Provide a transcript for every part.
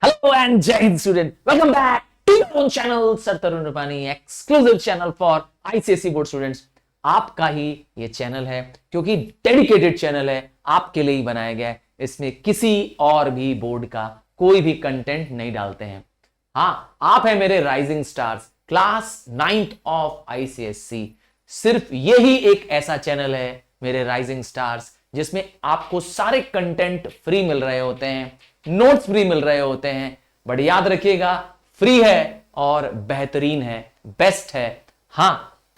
Hello and Jai Hind student. Welcome back to your own channel Sir Tarun Rupani, exclusive channel for ICSE board students. आपका ही ये channel है क्योंकि dedicated channel है, आपके लिए ही बनाया गया है। इसमें किसी और भी बोर्ड का कोई भी कंटेंट नहीं डालते हैं। हाँ, आप है मेरे rising stars class 9th of ICSE। सिर्फ यही एक ऐसा चैनल है मेरे राइजिंग स्टार्स जिसमें आपको सारे कंटेंट फ्री मिल रहे होते हैं, नोट्स फ्री मिल रहे होते हैं। बट याद रखिएगा, फ्री है और बेहतरीन है, बेस्ट है। हां,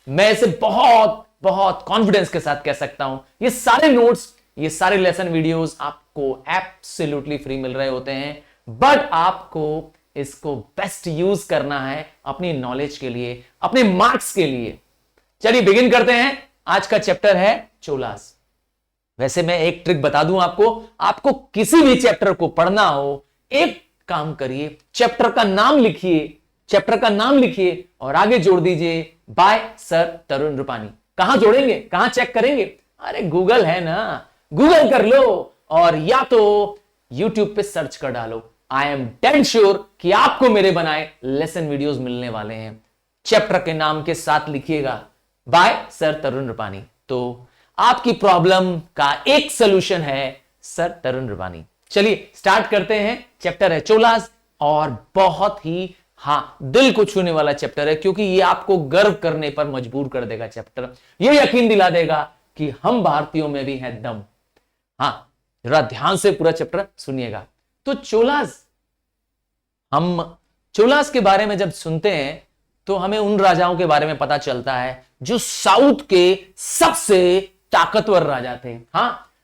मैं इसे बहुत बहुत कॉन्फिडेंस के साथ कह सकता हूं, ये सारे नोट्स, ये सारे लेसन वीडियोस आपको एब्सोल्युटली फ्री मिल रहे होते हैं। बट आपको इसको बेस्ट यूज करना है अपनी नॉलेज के लिए, अपने मार्क्स के लिए। चलिए बिगिन करते हैं। आज का चैप्टर है चोलास। वैसे मैं एक ट्रिक बता दूं आपको किसी भी चैप्टर को पढ़ना हो, एक काम करिए, चैप्टर का नाम लिखिए और आगे जोड़ दीजिए बाय सर तरुण रूपानी। कहां जोड़ेंगे, कहां चेक करेंगे? अरे गूगल है ना, गूगल कर लो और या तो यूट्यूब पे सर्च कर डालो। आई एम डेड श्योर कि आपको मेरे बनाए लेसन वीडियोस मिलने वाले हैं। चैप्टर के नाम के साथ लिखिएगा बाय सर तरुण रूपानी, तो आपकी प्रॉब्लम का एक सॉल्यूशन है सर तरुण रूपानी। चलिए स्टार्ट करते हैं। चैप्टर है चोलास और बहुत ही दिल को छूने वाला चैप्टर है क्योंकि ये आपको गर्व करने पर मजबूर कर देगा। चैप्टर ये यकीन दिला देगा कि हम भारतीयों में भी है दम। जरा ध्यान से पूरा चैप्टर सुनिएगा। तो हम चोलास के बारे में जब सुनते हैं तो हमें उन राजाओं के बारे में पता चलता है जो साउथ के सबसे ताकतवर राजा थे।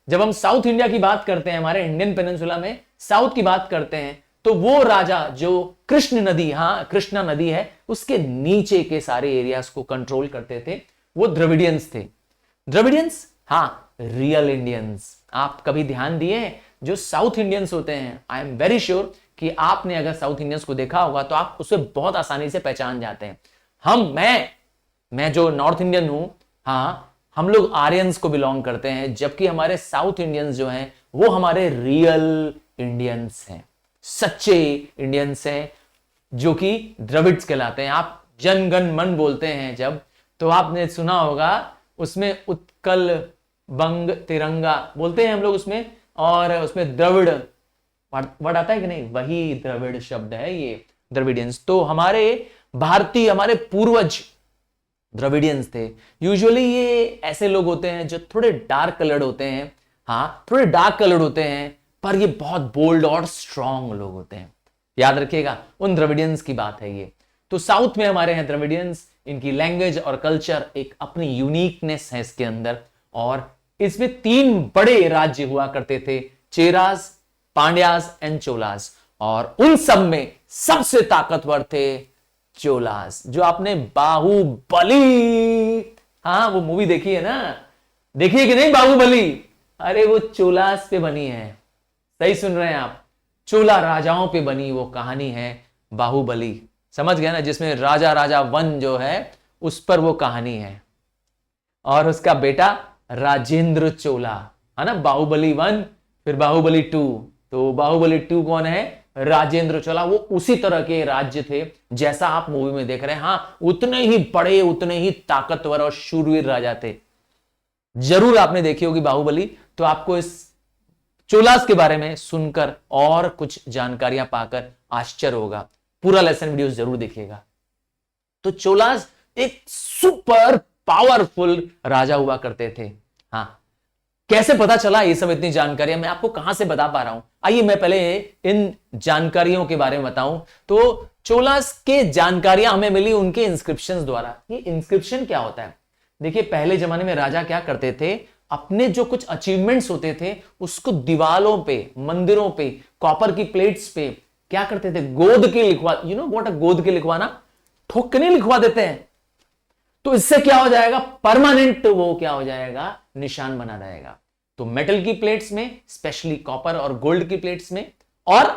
जब हम साउथ इंडिया की बात करते हैं, हमारे इंडियन पेनिनसुला में साउथ की बात करते हैं, तो वो राजा जो कृष्णा नदी है उसके नीचे के सारे एरियाज को कंट्रोल करते थे, वो द्रविडियंस थे। Dravidians, real Indians. आप कभी ध्यान दिए जो साउथ इंडियंस होते हैं, आई एम वेरी श्योर कि आपने अगर साउथ इंडियंस को देखा होगा तो आप उसे बहुत आसानी से पहचान जाते हैं। मैं जो नॉर्थ इंडियन हूं, हम लोग आर्यंस को बिलोंग करते हैं, जबकि हमारे साउथ इंडियंस जो हैं वो हमारे रियल इंडियंस हैं, सच्चे इंडियंस हैं, जो कि द्रविड्स कहलाते हैं। आप जन गण मन बोलते हैं जब, तो आपने सुना होगा उसमें उत्कल बंग तिरंगा बोलते हैं हम लोग उसमें, और उसमें द्रविड़ वर्ड आता है कि नहीं, वही द्रविड़ शब्द है ये द्रविडियंस। तो हमारे भारतीय, हमारे पूर्वज द्रविडियंस थे। यूजुअली ये ऐसे लोग होते हैं जो थोड़े डार्क कलर्ड होते हैं, थोड़े डार्क कलर्ड होते हैं, पर ये बहुत बोल्ड और स्ट्रांग लोग होते हैं। याद रखिएगा, उन द्रविडियंस की बात है ये। तो साउथ में हमारे हैं द्रविडियंस। इनकी लैंग्वेज और कल्चर एक अपनी यूनिकनेस है इसके अंदर, और इसमें 3 बड़े राज्य हुआ करते थे, चेरास, पांड्यास एंड चोलास, और उन सब में सबसे ताकतवर थे चोलास। जो आपने बाहुबली, वो मूवी देखी है ना, देखिए कि नहीं बाहुबली? अरे वो चोलास पे बनी है। सही सुन रहे हैं आप, चोला राजाओं पे बनी वो कहानी है बाहुबली। समझ गया ना, जिसमें राजा 1 जो है उस पर वो कहानी है, और उसका बेटा राजेंद्र चोला, है ना। बाहुबली 1 फिर बाहुबली 2, तो बाहुबली 2 कौन है? राजेंद्र चोला। वो उसी तरह के राज्य थे जैसा आप मूवी में देख रहे हैं। उतने ही बड़े, उतने ही ताकतवर और शूरवीर राजा थे। जरूर आपने देखी होगी बाहुबली, तो आपको इस चोलास के बारे में सुनकर और कुछ जानकारियां पाकर आश्चर्य होगा। पूरा लेसन वीडियो जरूर देखिएगा। तो चोलास एक सुपर पावरफुल राजा हुआ करते थे। कैसे पता चला ये सब इतनी जानकारियां मैं आपको कहां से बता पा रहा हूं? आइए मैं पहले इन जानकारियों के बारे में बताऊं। तो चोलास के जानकारियां हमें मिली उनके इंस्क्रिप्शंस द्वारा। ये इंस्क्रिप्शन क्या होता है? देखिए, पहले जमाने में राजा क्या करते थे, अपने जो कुछ अचीवमेंट्स होते थे उसको दीवालों पे, मंदिरों पे, कॉपर की प्लेट्स पे क्या करते थे, गोद के लिखवा, यू नो व्हाट अ गोद के लिखवाना, ठोक के नहीं लिखवा देते हैं। तो इससे क्या हो जाएगा, परमानेंट वो क्या हो जाएगा, निशान बना रहेगा। तो मेटल की प्लेट्स में, स्पेशली कॉपर और गोल्ड की प्लेट्स में, और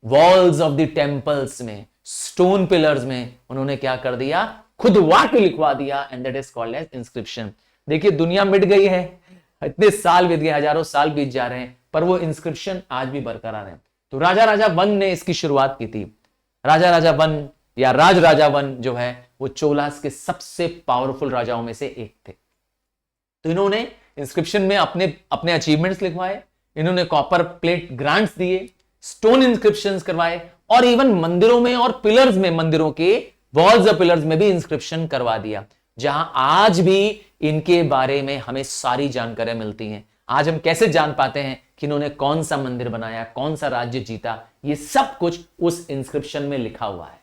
वॉल्स ऑफ द टेंपल्स में, स्टोन पिलर्स में उन्होंने क्या कर दिया, खुद वाक्य लिखवा दिया, and that is called as inscription. देखिए, दुनिया मिट गई है, इतने साल बीत गए, हजारों साल बीत जा रहे हैं, पर वो इंस्क्रिप्शन आज भी बरकरार है। तो राजा राजा वन ने इसकी शुरुआत की थी। राजा राजा वन या राज राजा वन जो है वो चोलास के सबसे पावरफुल राजाओं में से एक थे। तो इन्होंने इंस्क्रिप्शन में अपने अपने अचीवमेंट्स लिखवाए, इन्होंने कॉपर प्लेट ग्रांट्स दिए, स्टोन इंस्क्रिप्शंस करवाए, और इवन मंदिरों में और पिलर्स में, मंदिरों के वॉल्स और पिलर्स में भी इंस्क्रिप्शन करवा दिया, जहां आज भी इनके बारे में हमें सारी जानकारियां मिलती हैं। आज हम कैसे जान पाते हैं कि इन्होंने कौन सा मंदिर बनाया, कौन सा राज्य जीता, ये सब कुछ उस इंस्क्रिप्शन में लिखा हुआ है।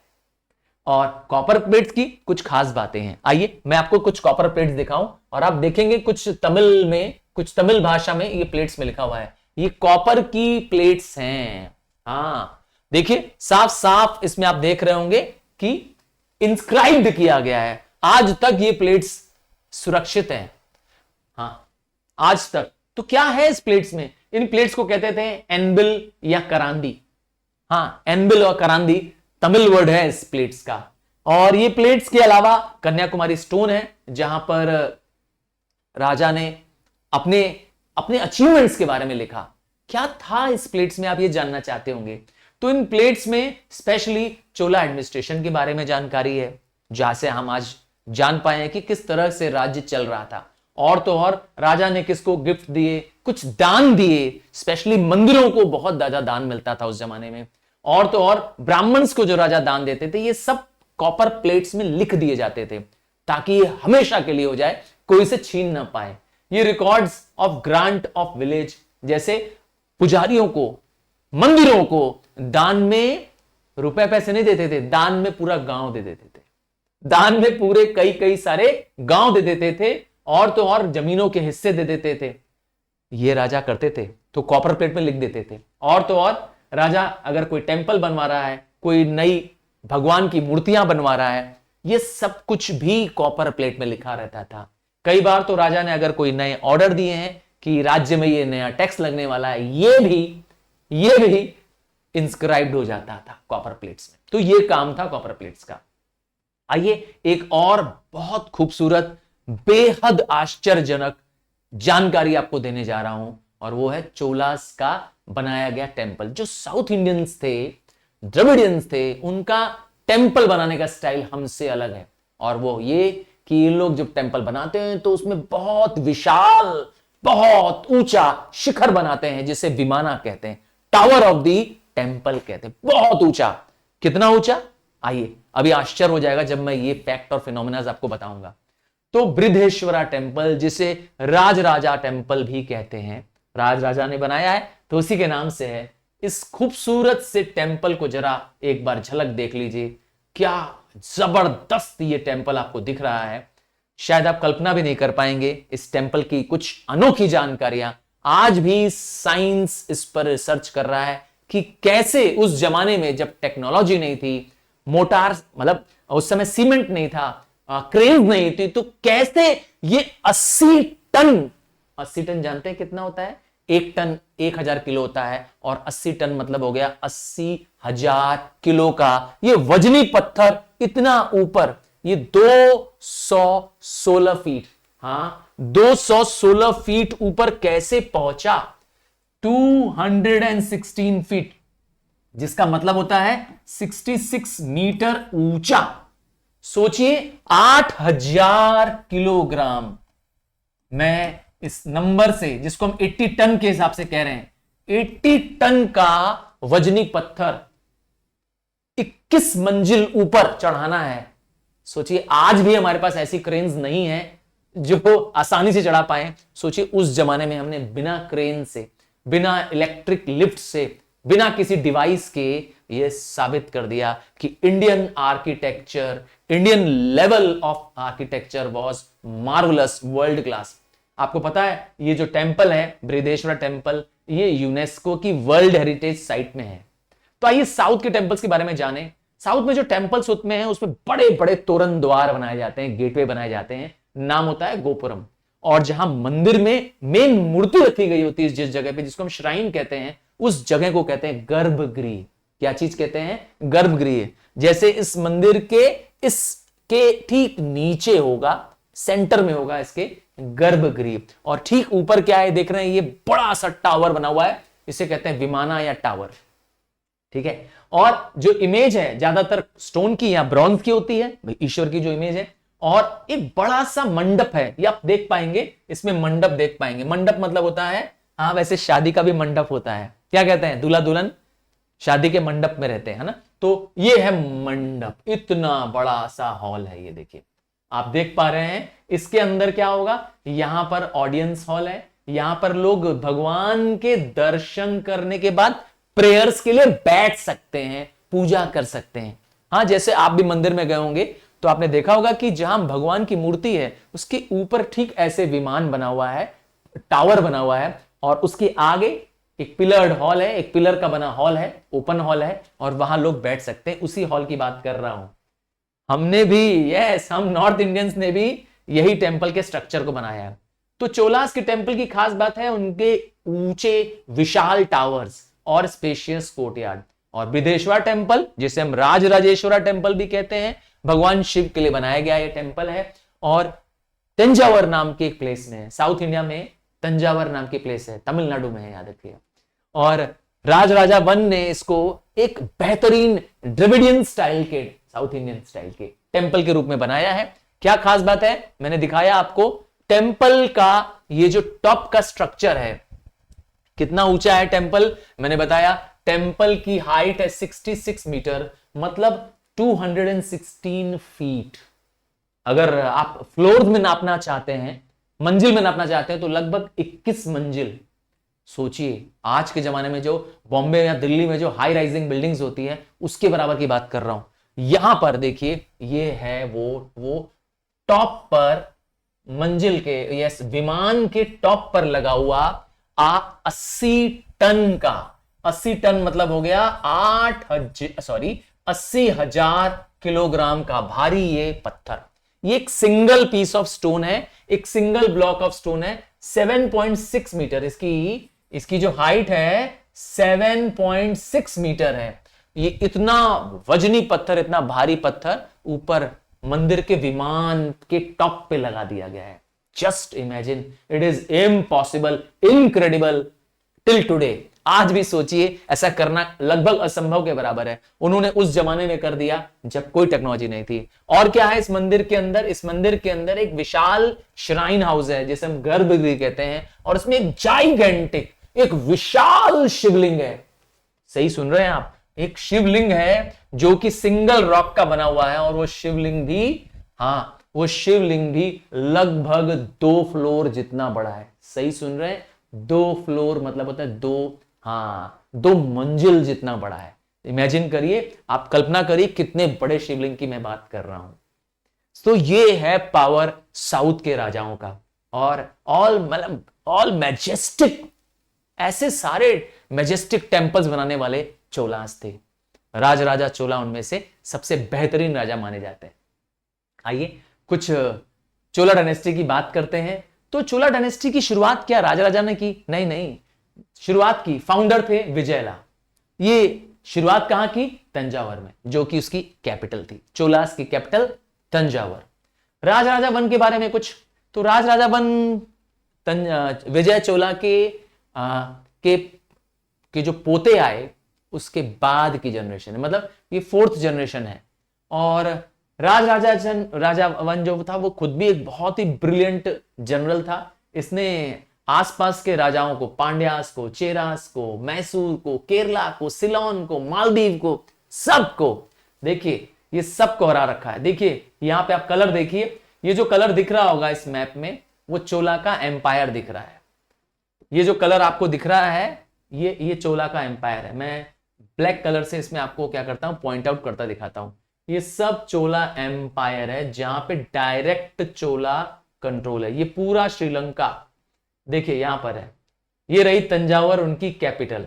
और कॉपर प्लेट्स की कुछ खास बातें हैं। आइए मैं आपको कुछ कॉपर प्लेट्स दिखाऊं, और आप देखेंगे कुछ तमिल में, कुछ तमिल भाषा में ये प्लेट्स में लिखा हुआ है, ये कॉपर की प्लेट्स हैं। हाँ देखिए साफ साफ इसमें आप देख रहे होंगे कि इंस्क्राइब्ड किया गया है। आज तक ये प्लेट्स सुरक्षित हैं। हाँ आज तक। तो क्या है इस प्लेट्स में? इन प्लेट्स को कहते थे एनबिल या करांदी। हाँ एनबिल और करांदी तमिल वर्ड है इस प्लेट्स का। और ये प्लेट्स के अलावा कन्याकुमारी स्टोन है, जहां पर राजा ने अपने अपने अचीवमेंट्स के बारे में लिखा। क्या था इस प्लेट्स में, आप ये जानना चाहते होंगे। तो इन प्लेट्स में स्पेशली चोला एडमिनिस्ट्रेशन के बारे में जानकारी है, जहां से हम आज जान पाए कि किस तरह से राज्य चल रहा था। और तो और राजा ने किसको गिफ्ट दिए, कुछ दान दिए, स्पेशली मंदिरों को बहुत ज्यादा दान मिलता था उस जमाने में। और तो और ब्राह्मण्स को जो राजा दान देते थे, ये सब कॉपर प्लेट्स में लिख दिए जाते थे, ताकि ये हमेशा के लिए हो जाए, कोई इसे छीन ना पाए। ये records of grant of village, जैसे पुजारियों को, मंदिरों को दान में रुपए पैसे नहीं देते थे, दान में पूरा गांव दे देते थे। दान में पूरे कई कई सारे गांव दे देते थे, और तो और जमीनों के हिस्से दे देते थे। ये राजा करते थे, तो कॉपर प्लेट में लिख देते थे। और तो और राजा अगर कोई टेंपल बनवा रहा है, कोई नई भगवान की मूर्तियां बनवा रहा है, ये सब कुछ भी कॉपर प्लेट में लिखा रहता था। कई बार तो राजा ने अगर कोई नए ऑर्डर दिए हैं कि राज्य में ये नया टैक्स लगने वाला है, ये भी इंस्क्राइब्ड हो जाता था कॉपर प्लेट्स में। तो ये काम था कॉपर प्लेट्स का। आइए एक और बहुत खूबसूरत, बेहद आश्चर्यजनक जानकारी आपको देने जा रहा हूं, और वो है चोलास का बनाया गया टेंपल। जो साउथ इंडियंस थे, द्रविडियंस थे, उनका टेंपल बनाने का स्टाइल हमसे अलग है। और वो ये कि इन लोग जब टेंपल बनाते हैं तो उसमें बहुत विशाल, बहुत ऊंचा शिखर बनाते हैं, जिसे विमाना कहते हैं, टावर ऑफ दी टेंपल कहते हैं। बहुत ऊंचा। कितना ऊंचा? आइए अभी आश्चर्य हो जाएगा जब मैं ये फैक्ट और फिनोमिनाज आपको बताऊंगा। तो बृहदेश्वरा टेंपल, जिसे राज राजा टेंपल भी कहते हैं, राज राजा ने बनाया है तो उसी के नाम से है। इस खूबसूरत से टेंपल को जरा एक बार झलक देख लीजिए। क्या जबरदस्त ये टेंपल आपको दिख रहा है। शायद आप कल्पना भी नहीं कर पाएंगे इस टेंपल की कुछ अनोखी जानकारियां। आज भी साइंस इस पर रिसर्च कर रहा है कि कैसे उस जमाने में, जब टेक्नोलॉजी नहीं थी, मोटार मतलब उस समय सीमेंट नहीं था, क्रेन नहीं थी, तो कैसे ये 80 टन जानते हैं कितना होता है? 1 टन 1000 किलो होता है, और 80 टन मतलब हो गया 80,000 किलो का ये वजनी पत्थर इतना ऊपर, ये 216 फीट, हाँ 216 फीट ऊपर कैसे पहुंचा? 216 फीट, जिसका मतलब होता है 66 मीटर ऊंचा। सोचिए 8000 किलोग्राम। मैं इस नंबर से, जिसको हम 80 टन के हिसाब से कह रहे हैं, 80 टन का वजनी पत्थर 21 मंजिल ऊपर चढ़ाना है। सोचिए आज भी हमारे पास ऐसी क्रेन्स नहीं है जो आसानी से चढ़ा पाए। सोचिए उस जमाने में हमने बिना क्रेन से, बिना इलेक्ट्रिक लिफ्ट से, बिना किसी डिवाइस के यह साबित कर दिया कि Indian architecture, Indian level of architecture was marvellous, world class. आपको पता है ये जो टेंपल है बृहदेश्वरा टेंपल, ये यूनेस्को की वर्ल्ड हेरिटेज साइट में है। तो आइए साउथ के टेंपल्स के बारे में जानें। साउथ में जो टेंपल्स में है उसमें बड़े बड़े तोरण द्वार बनाए जाते हैं, गेटवे बनाए जाते हैं, नाम होता है गोपुरम। और जहां मंदिर में मेन मूर्ति रखी गई होती है जिस जगह पे, जिसको हम श्राइन कहते हैं, उस जगह को कहते हैं गर्भगृह। क्या चीज कहते हैं? गर्भगृह। जैसे इस मंदिर के इसके ठीक नीचे होगा, सेंटर में होगा इसके गर्भगृह, और ठीक ऊपर क्या है देख रहे हैं, ये बड़ा सा टावर बना हुआ है, इसे कहते हैं विमाना या टावर। ठीक है। और जो इमेज है ज्यादातर स्टोन की या ब्रॉन्ज की होती है, ईश्वर की जो इमेज है, और एक बड़ा सा मंडप है, ये आप देख पाएंगे, इसमें मंडप देख पाएंगे। मंडप मतलब होता है, हाँ वैसे शादी का भी मंडप होता है, क्या कहते हैं, दूल्हा दुल्हन शादी के मंडप में रहते हैं, है ना। तो ये है मंडप, इतना बड़ा सा हॉल है, ये देखिए आप देख पा रहे हैं। इसके अंदर क्या होगा, यहां पर ऑडियंस हॉल है, यहां पर लोग भगवान के दर्शन करने के बाद प्रेयर्स के लिए बैठ सकते हैं, पूजा कर सकते हैं। हाँ, जैसे आप भी मंदिर में गए होंगे तो आपने देखा होगा कि जहां भगवान की मूर्ति है उसके ऊपर ठीक ऐसे विमान बना हुआ है, टावर बना हुआ है, और उसके आगे एक पिलर्ड हॉल है, एक पिलर का बना हॉल है, ओपन हॉल है, और वहां लोग बैठ सकते हैं। उसी हॉल की बात कर रहा हूं। हमने भी, यस, हम नॉर्थ इंडियंस ने भी यही टेंपल के स्ट्रक्चर को बनाया है। तो चोलास के टेंपल की खास बात है उनके ऊंचे विशाल टावर्स और स्पेशियस कोर्टयार्ड। और बृहदेश्वर टेंपल, जिसे हम राजराजेश्वरा टेंपल भी कहते हैं, भगवान शिव के लिए बनाया गया ये टेंपल है। और तंजावर नाम के एक प्लेस में है, साउथ इंडिया में तंजावर नाम की प्लेस है, तमिलनाडु में है, याद रखिए। और राजराजा वन ने इसको एक बेहतरीन द्रविडियन स्टाइल के, साउथ इंडियन स्टाइल के टेंपल के रूप में बनाया है। क्या खास बात है, मैंने दिखाया आपको टेंपल का ये जो टॉप का स्ट्रक्चर है, कितना ऊंचा है टेंपल, मैंने बताया टेंपल की हाइट है 66 मीटर, मतलब 216 फीट। अगर आप फ्लोर में नापना चाहते हैं, मंजिल में नापना चाहते हैं, तो लगभग 21 मंजिल। सोचिए, आज के जमाने में जो बॉम्बे या दिल्ली में जो हाई राइजिंग बिल्डिंग्स होती है उसके बराबर की बात कर रहा हूं। यहां पर देखिए, ये है वो टॉप पर मंजिल के, यस, विमान के टॉप पर लगा हुआ 80 टन का, 80 टन मतलब हो गया 80,000 किलोग्राम का भारी ये पत्थर। ये एक सिंगल पीस ऑफ स्टोन है, एक सिंगल ब्लॉक ऑफ स्टोन है। 7.6 मीटर इसकी जो हाइट है 7.6 मीटर है। ये इतना वजनी पत्थर, इतना भारी पत्थर ऊपर मंदिर के विमान के टॉप पे लगा दिया गया है। Just imagine, it is impossible, incredible till today. आज भी सोचिए, ऐसा करना लगभग असंभव के बराबर है। उन्होंने उस जमाने में कर दिया जब कोई टेक्नोलॉजी नहीं थी। और क्या है इस मंदिर के अंदर, इस मंदिर के अंदर एक विशाल श्राइन हाउस है, जिसे हम गर्भगृह कहते हैं, और उसमें एक जाइगेंटिक, एक विशाल शिवलिंग है। सही सुन रहे हैं आप, एक शिवलिंग है जो कि सिंगल रॉक का बना हुआ है, और वो शिवलिंग भी लगभग 2 फ्लोर जितना बड़ा है। सही सुन रहे हैं, 2 फ्लोर मतलब होता है 2 मंजिल जितना बड़ा है। इमेजिन करिए, आप कल्पना करिए कितने बड़े शिवलिंग की मैं बात कर रहा हूं। तो ये है पावर साउथ के राजाओं का। और ऑल मैजेस्टिक, ऐसे सारे मैजेस्टिक टेंपल्स बनाने वाले चोलास थे। राजराजा चोला उनमें से सबसे बेहतरीन राजा माने जाते हैं। आइए कुछ चोला डायनेस्टी की बात करते हैं। तो चोला डायनेस्टी की शुरुआत क्या राजराजा ने की? नहीं, शुरुआत की फाउंडर थे विजयला। ये शुरुआत कहां की? तंजावर में, जो कि उसकी कैपिटल थी। चोलास की कैपिटल तंजावर। राजराजा वन के बारे में कुछ, तो राजराजा वन विजय चोला के जो पोते आए उसके बाद की जनरेशन है, मतलब ये 4th जनरेशन है। और राजा वन जो था वो खुद भी एक बहुत ही ब्रिलियंट जनरल था। इसने आसपास के राजाओं को, पांड्यास को, चेरास को, मैसूर को, केरला को, सिलोन को, मालदीव को, सबको, देखिए ये सबको हरा रखा है। देखिए यहां पे आप कलर देखिए, ये जो कलर दिख रहा होगा इस मैप में, वो चोला का एम्पायर दिख रहा है। ये जो कलर आपको दिख रहा है, ये चोला का एम्पायर है। मैं ब्लैक कलर से इसमें आपको क्या करता हूं, पॉइंट आउट करता दिखाता हूं। ये सब चोला एम्पायर है, जहां पे डायरेक्ट चोला कंट्रोल है। ये पूरा श्रीलंका देखिए यहां पर है। ये रही तंजावर, उनकी कैपिटल,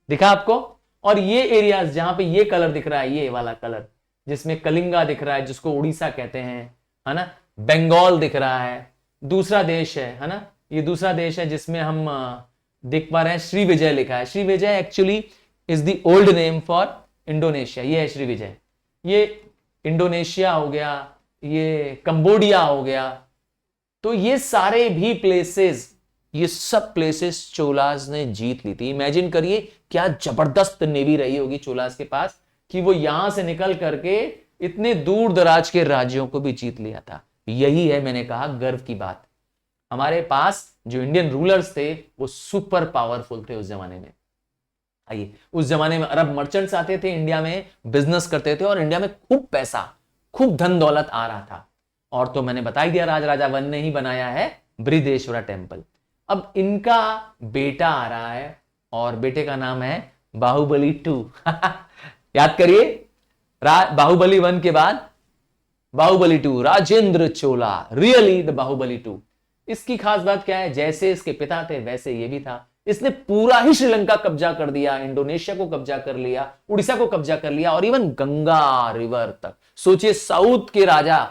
दिखा आपको। और ये एरियाज जहां पे ये कलर दिख रहा है, ये वाला कलर जिसमें कलिंगा दिख रहा है, जिसको उड़ीसा कहते हैं, है ना, बंगाल दिख रहा है, दूसरा देश है ना, ये दूसरा देश है जिसमें हम देख पा रहे हैं श्रीविजय लिखा है। Srivijaya actually is the old name for Indonesia. ये है श्रीविजय। ये इंडोनेशिया हो गया, ये कंबोडिया हो गया। तो ये सारे भी प्लेसेस ये सब प्लेसेस चोलास ने जीत ली थी। इमेजिन करिए क्या जबरदस्त नेवी रही होगी चोलास के पास कि वो यहां से निकल करके इतने दूर दराज के राज्यों को भी जीत लिया था। यही है मैंने कहा गर्व की बात। हमारे पास जो इंडियन रूलर्स थे वो सुपर पावरफुल थे उस जमाने में। आइए, उस जमाने में अरब मर्चेंट्स आते थे इंडिया में, बिजनेस करते थे और इंडिया में खूब पैसा, खूब धन दौलत आ रहा था। और तो मैंने बता ही दिया राजराजा वन ने ही बनाया है बृहदेश्वरा टेम्पल। अब इनका बेटा आ रहा है और बेटे का नाम है बाहुबली 2। याद करिए, बाहुबली 1 के बाद बाहुबली 2, राजेंद्र चोला, रियली द बाहुबली 2। इसकी खास बात क्या है, जैसे इसके पिता थे वैसे ये भी था। इसने पूरा ही श्रीलंका कब्जा कर दिया, इंडोनेशिया को कब्जा कर लिया, उड़ीसा को कब्जा कर लिया और इवन गंगा रिवर तक। सोचिए साउथ के राजा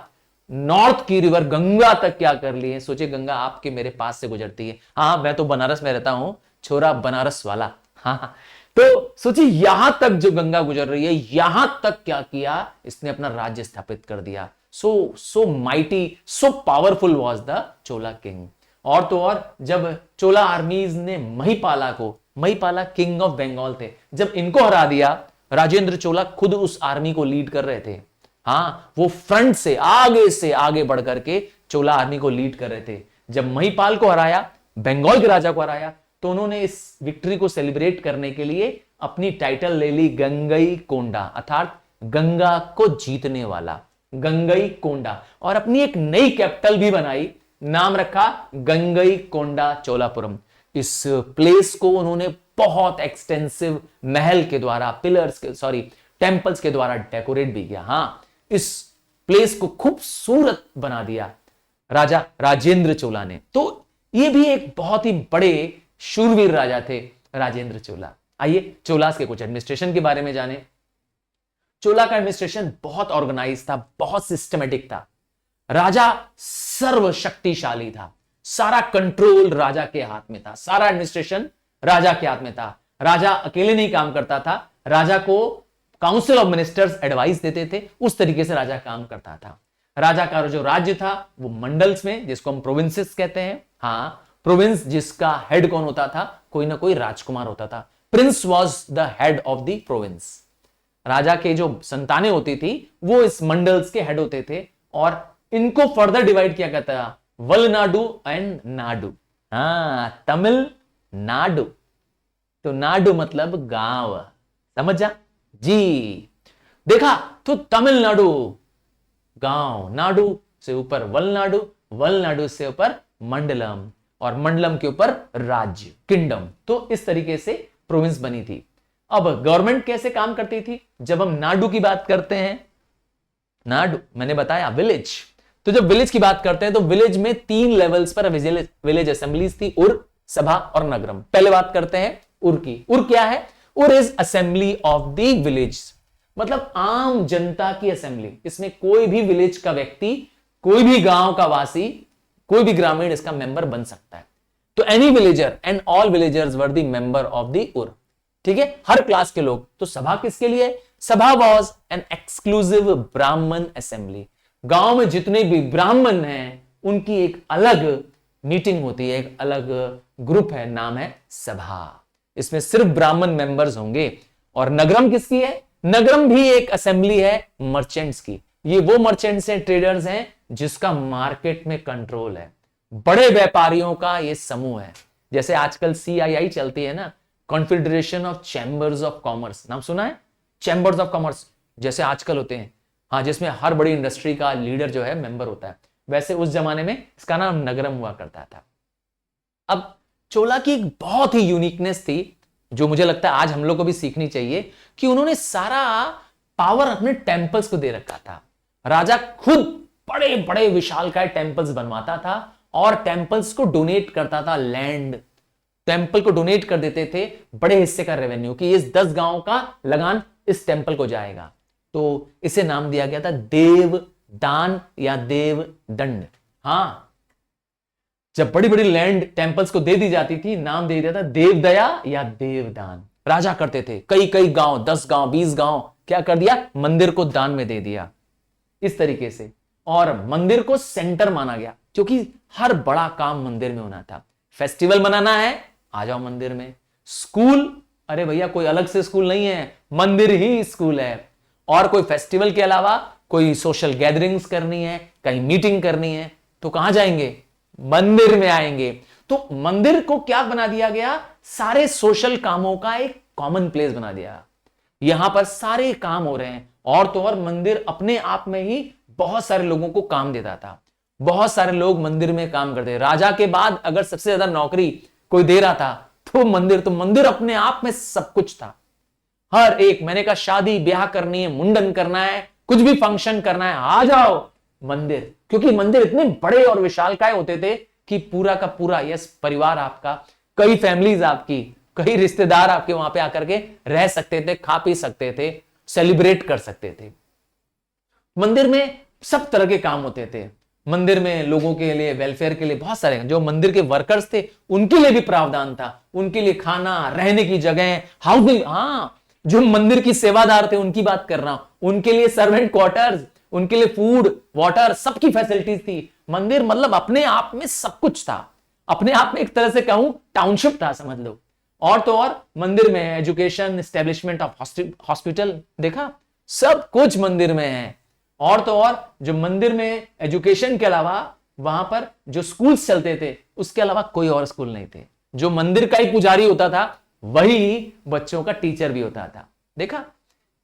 नॉर्थ की रिवर गंगा तक क्या कर लिए। सोचिए गंगा आपके मेरे पास से गुजरती है। हाँ, मैं तो बनारस में रहता हूं, छोरा बनारस वाला। हाँ, तो सोचिए यहां तक जो गंगा गुजर रही है, यहां तक क्या किया इसने, अपना राज्य स्थापित कर दिया। So mighty, so powerful was the Chola king. और तो और जब चोला आर्मीज ने महिपाला किंग ऑफ बंगाल थे, जब इनको हरा दिया, राजेंद्र चोला खुद उस आर्मी को लीड कर रहे थे। हाँ, वो फ्रंट से आगे बढ़ करके चोला आर्मी को लीड कर रहे थे। जब महिपाल को हराया, बंगाल के राजा को हराया, तो उन्होंने इस विक्ट्री को सेलिब्रेट करने के लिए अपनी टाइटल ले ली गंगई कोंडा, अर्थात गंगा को जीतने वाला, गंगई कोंडा। और अपनी एक नई कैपिटल भी बनाई, नाम रखा गंगई कोंडा चोलापुरम। इस प्लेस को उन्होंने बहुत एक्सटेंसिव महल के द्वारा, टेम्पल्स के द्वारा डेकोरेट भी किया। हां, इस प्लेस को खूबसूरत बना दिया राजा राजेंद्र चोला ने। तो ये भी एक बहुत ही बड़े शूरवीर राजा थे राजेंद्र चोला। आइए चोलास के कुछ एडमिनिस्ट्रेशन के बारे में जाने। चोला का एडमिनिस्ट्रेशन बहुत ऑर्गेनाइज था, बहुत सिस्टमेटिक था। राजा सर्वशक्तिशाली था, सारा कंट्रोल राजा के हाथ में था, सारा एडमिनिस्ट्रेशन राजा के हाथ में था। राजा अकेले नहीं काम करता था, राजा को काउंसिल ऑफ मिनिस्टर्स एडवाइस देते थे, उस तरीके से राजा काम करता था। राजा का जो राज्य था वो मंडल्स में, जिसको हम प्रोविंसेस कहते हैं। हाँ, प्रोविंस जिसका हेड कौन होता था, कोई ना कोई राजकुमार होता था। Prince was the head of the province. राजा के जो संतानें होती थी वो इस मंडल्स के हेड होते थे और इनको फर्दर डिवाइड किया जाता था, वलनाडु एंड नाडु। हाँ, तमिल नाडु, तो नाडु मतलब गांव, समझ जा जी। देखा तो तमिलनाडु गांव, नाडु से ऊपर वलनाडु, वलनाडु से ऊपर मंडलम और मंडलम के ऊपर राज्य, किंगडम। तो इस तरीके से प्रोविंस बनी थी। अब गवर्नमेंट कैसे काम करती थी, जब हम नाडु की बात करते हैं, नाडु मैंने बताया विलेज, तो जब विलेज की बात करते हैं तो विलेज में 3 लेवल्स पर विलेज असेंबलीज थी, उर, सभा और नगरम। पहले बात करते हैं उर की। उर क्या है? उर is assembly of the village, मतलब आम जनता की असेंबली। इसमें कोई भी विलेज का व्यक्ति, कोई भी गांव का वासी, कोई भी ग्रामीण इसका मेंबर बन सकता है। तो any villager and all villagers were the member of the उर। ठीक है, हर क्लास के लोग। तो सभा किसके लिए? सभा वॉज एन एक्सक्लूसिव ब्राह्मण असेंबली। गांव में जितने भी ब्राह्मण हैं उनकी एक अलग मीटिंग होती है, एक अलग ग्रुप है, नाम है सभा। इसमें सिर्फ ब्राह्मण मेंबर्स होंगे। और नगरम किसकी है? नगरम भी एक असेंबली है मर्चेंट्स की। ये वो मर्चेंट्स हैं, ट्रेडर्स हैं, जिसका मार्केट में कंट्रोल है। बड़े व्यापारियों का ये समूह है। जैसे आजकल CII चलती है ना, confederation of chambers of commerce, नाम सुना है? चैम्बर्स ऑफ कॉमर्स जैसे आजकल होते हैं, हाँ, जिसमें हर बड़ी इंडस्ट्री का लीडर जो है मेंबर होता है। वैसे उस जमाने में इसका नाम नगरम हुआ करता था। अब चोला की एक बहुत ही यूनिकनेस थी जो मुझे लगता है आज हम लोग को भी सीखनी चाहिए, कि उन्होंने सारा पावर अपने टेम्पल्स को दे रखा था। राजा खुद बड़े बड़े विशालकाय टेम्पल्स बनवाता था और टेम्पल्स को डोनेट करता था। लैंड टेम्पल को डोनेट कर देते थे बड़े हिस्से का रेवेन्यू, कि इस 10 गांव का लगान इस टेम्पल को जाएगा। तो इसे नाम दिया गया था देव दान या देव दंड। हाँ, जब बड़ी बड़ी लैंड टेम्पल्स को दे दी जाती थी, नाम दे दिया था देव दया या देव दान। राजा करते थे, कई कई गांव, 10 गांव, 20 गांव क्या कर दिया, मंदिर को दान में दे दिया, इस तरीके से। और मंदिर को सेंटर माना गया, क्योंकि हर बड़ा काम मंदिर में होना था। फेस्टिवल मनाना है, आ जाओ मंदिर में। स्कूल, अरे भैया कोई अलग से स्कूल नहीं है, मंदिर ही स्कूल है। और कोई फेस्टिवल के अलावा कोई सोशल गैदरिंग्स करनी है, कहीं मीटिंग करनी है, तो कहां जाएंगे? मंदिर में आएंगे। तो मंदिर को क्या बना दिया गया? सारे सोशल कामों का एक कॉमन प्लेस बना दिया। यहां पर सारे काम हो रहे हैं। और तो और मंदिर अपने आप में ही बहुत सारे लोगों को काम देता था। बहुत सारे लोग मंदिर में काम करते। राजा के बाद अगर सबसे ज्यादा नौकरी कोई दे रहा था तो मंदिर अपने आप में सब कुछ था। हर एक, मैंने कहा शादी ब्याह करनी है, मुंडन करना है, कुछ भी फंक्शन करना है, आ जाओ मंदिर। क्योंकि मंदिर इतने बड़े और विशालकाय होते थे कि पूरा का पूरा, यस, परिवार आपका, कई फैमिलीज आपकी, कई रिश्तेदार आपके वहां पे आकर के रह सकते थे, खा पी सकते थे, सेलिब्रेट कर सकते थे। मंदिर में सब तरह के काम होते थे। मंदिर में लोगों के लिए, वेलफेयर के लिए बहुत सारे, जो मंदिर के वर्कर्स थे उनके लिए भी प्रावधान था। उनके लिए खाना, रहने की जगह, हाउसिंग, हां, जो मंदिर की सेवादार थे उनकी बात कर रहा हूं, उनके लिए सर्वेंट क्वार्टर्स, उनके लिए फूड, वाटर, सबकी फैसिलिटीज थी। मंदिर मतलब अपने आप में सब कुछ था। अपने आप में एक तरह से कहूं टाउनशिप था, समझ लो। और तो और मंदिर में एजुकेशन, एस्टेब्लिशमेंट ऑफ हॉस्पिटल, देखा, सब कुछ मंदिर में है। और तो और जो मंदिर में एजुकेशन के अलावा वहां पर जो स्कूल्स चलते थे, उसके अलावा कोई और स्कूल नहीं थे। जो मंदिर का ही पुजारी होता था वही बच्चों का टीचर भी होता था। देखा,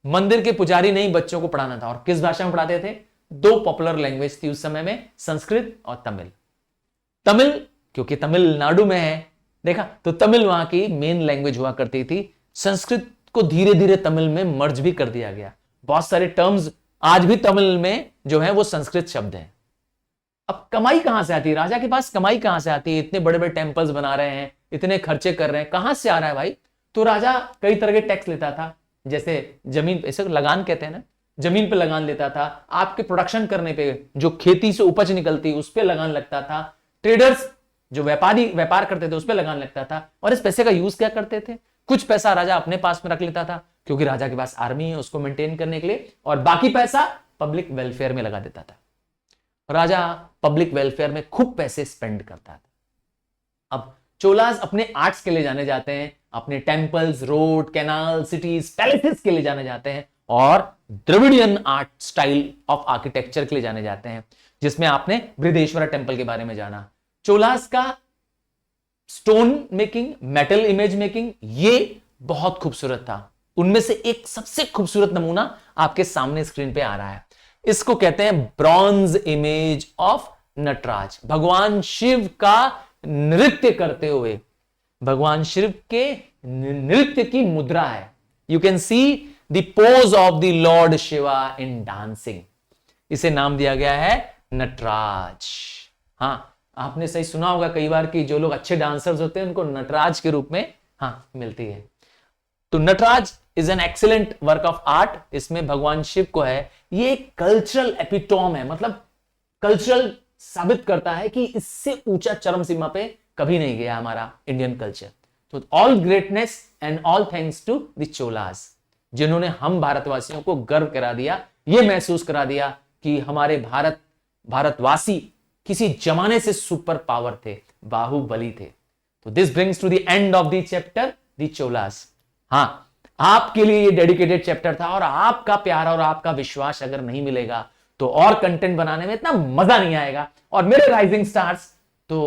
मंदिर के पुजारी नहीं बच्चों को पढ़ाना था। और किस भाषा में पढ़ाते थे? दो पॉपुलर लैंग्वेज थी उस समय में, संस्कृत और तमिल। तमिल क्योंकि तमिलनाडु में है, देखा, तो तमिल वहां की मेन लैंग्वेज हुआ करती थी। संस्कृत को धीरे धीरे तमिल में मर्ज भी कर दिया गया। बहुत सारे टर्म्स आज भी तमिल में जो है वो संस्कृत शब्द है। अब कमाई कहां से आती है? राजा के पास कमाई कहां से आती है? इतने बड़े बड़े टेंपल्स बना रहे हैं, इतने खर्चे कर रहे हैं, कहां से आ रहा है भाई? तो राजा कई तरह के टैक्स लेता था। जैसे जमीन, इसे लगान कहते हैं ना, जमीन पे लगान लेता था। आपके प्रोडक्शन करने पे, जो खेती से उपज निकलती उस पर लगान लगता था। ट्रेडर्स, जो व्यापारी व्यापार करते थे, उस पर लगान लगता था। और इस पैसे का यूज क्या करते थे? कुछ पैसा राजा अपने पास में रख लेता था, क्योंकि राजा के पास आर्मी है उसको मेंटेन करने के लिए, और बाकी पैसा पब्लिक वेलफेयर में लगा देता था। राजा पब्लिक वेलफेयर में खूब पैसे स्पेंड करता था। अब चोलास अपने आर्ट्स के लिए जाने जाते हैं, अपने temples, road, canal, cities, palaces के लिए जाने जाते हैं, और Dravidian art style of architecture के लिए जाने जाते हैं, जिसमें आपने बृहदेश्वरा टेंपल के बारे में जाना। चोलास का stone making, metal image making, ये बहुत खूबसूरत था। उनमें से एक सबसे खूबसूरत नमूना आपके सामने स्क्रीन पे आ रहा है। इसको कहते हैं ब्रॉन्ज इमेज ऑफ नटराज। भगवान शिव का नृत्य करते हुए, भगवान शिव के नृत्य की मुद्रा है। You can see the pose of the Lord Shiva in dancing. इसे नाम दिया गया है नटराज। हां, आपने सही सुना होगा कई बार कि जो लोग अच्छे डांसर्स होते हैं उनको नटराज के रूप में मिलती है। तो Nataraja is an excellent work of art. इसमें भगवान शिव को है, ये एक कल्चरल एपिटोम है, मतलब कल्चरल साबित करता है कि इससे ऊंचा चरम सीमा पे कभी नहीं गया हमारा इंडियन कल्चर। तो all greatness and all thanks to the Cholas, जिन्होंने हम भारतवासियों को गर्व करा दिया, ये महसूस करा दिया कि हमारे भारतवासी किसी जमाने से सुपर पावर थे, बाहुबली थे। तो this brings to the end of the chapter the Cholas. हां, आपके लिए ये डेडिकेटेड चैप्टर था, और आपका प्यार और आपका विश्वास अगर नहीं मिलेगा तो और कंटेंट बनाने में इतना मजा नहीं आएगा। और मेरे राइजिंग स्टार्स तो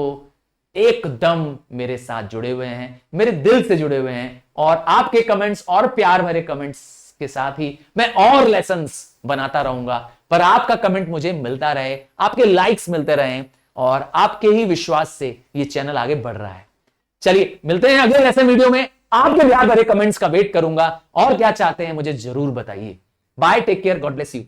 एकदम मेरे साथ जुड़े हुए हैं, मेरे दिल से जुड़े हुए हैं, और आपके कमेंट्स और प्यार भरे कमेंट्स के साथ ही मैं और लेसन्स बनाता रहूंगा। पर आपका कमेंट मुझे मिलता रहे, आपके लाइक्स मिलते रहे, और आपके ही विश्वास से ये चैनल आगे बढ़ रहा है। चलिए मिलते हैं अगले लेसन वीडियो में। आपके प्यार भरे कमेंट्स का वेट करूंगा, और क्या चाहते हैं मुझे जरूर बताइए। Bye, take care, God bless you.